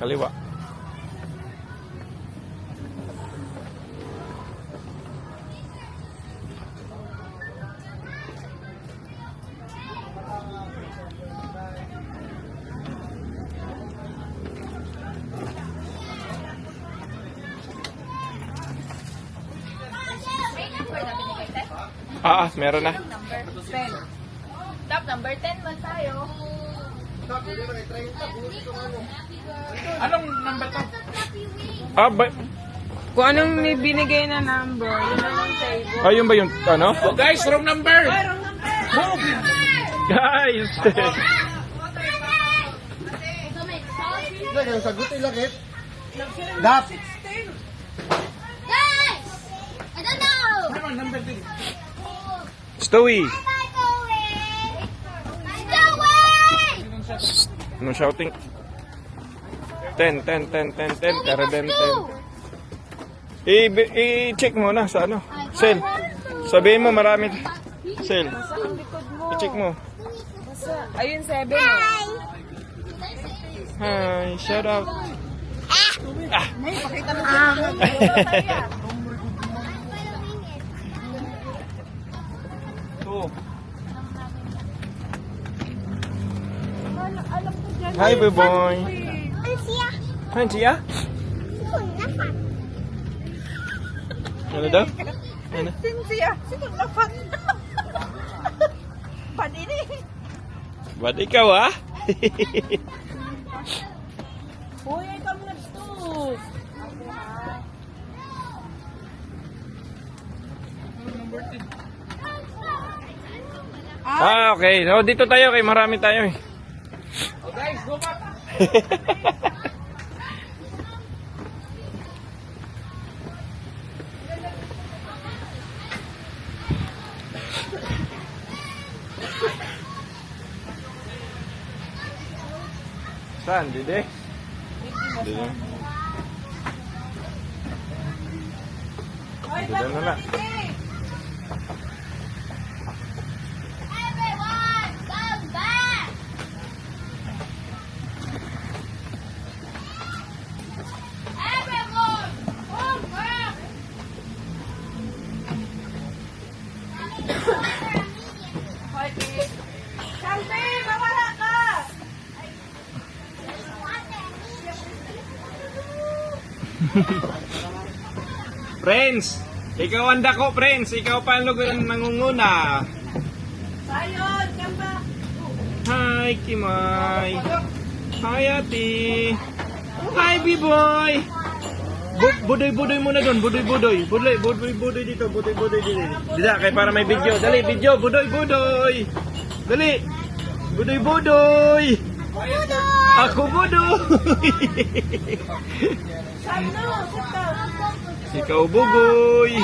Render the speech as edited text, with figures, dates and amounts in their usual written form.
kaliwa. Meron na. Number 10. Top number 10 man tayo. Anong number to? Kung anong may binigay na number, yun na lang table. Ayun ba yung ano? Oh guys, wrong number! Move! Guys! Lagay, sagot ilagit. Dap. Guys! I don't know! Ano number 10? Stewie! Stewie! No shouting. 10. Tara, 10. I-check mo na sa ano. Sel. Sabihin mo marami. Sel. I-check mo. Ayun, 7. Hi, shout out. Hi, boy. Hi, Tia. Ano daw? Ano? Cynthia, sino na fan? Panini. Ba't ikaw, ah? Uy, ay kami nag-stos. Okay. So, dito tayo kay marami tayo eh. Oh guys, go back! Saan? Dide? Dide. Dide na lang. Everyone, come back! Everyone, come back! Salve, mawala ka! Friends! Ikaw ang dako, friends. Ikaw pa ang lugar ng nangunguna. Sayod, come back! Hi, Kimay. Hi, Ate. Hi, B-boy. Budoy muna doon. Budoy dito. Budoy dito. Dida, kaya para may video. Dali, video. Budoy. Dali. Budoy. Ako budoy. Sano, sito. Ikaw bugoy.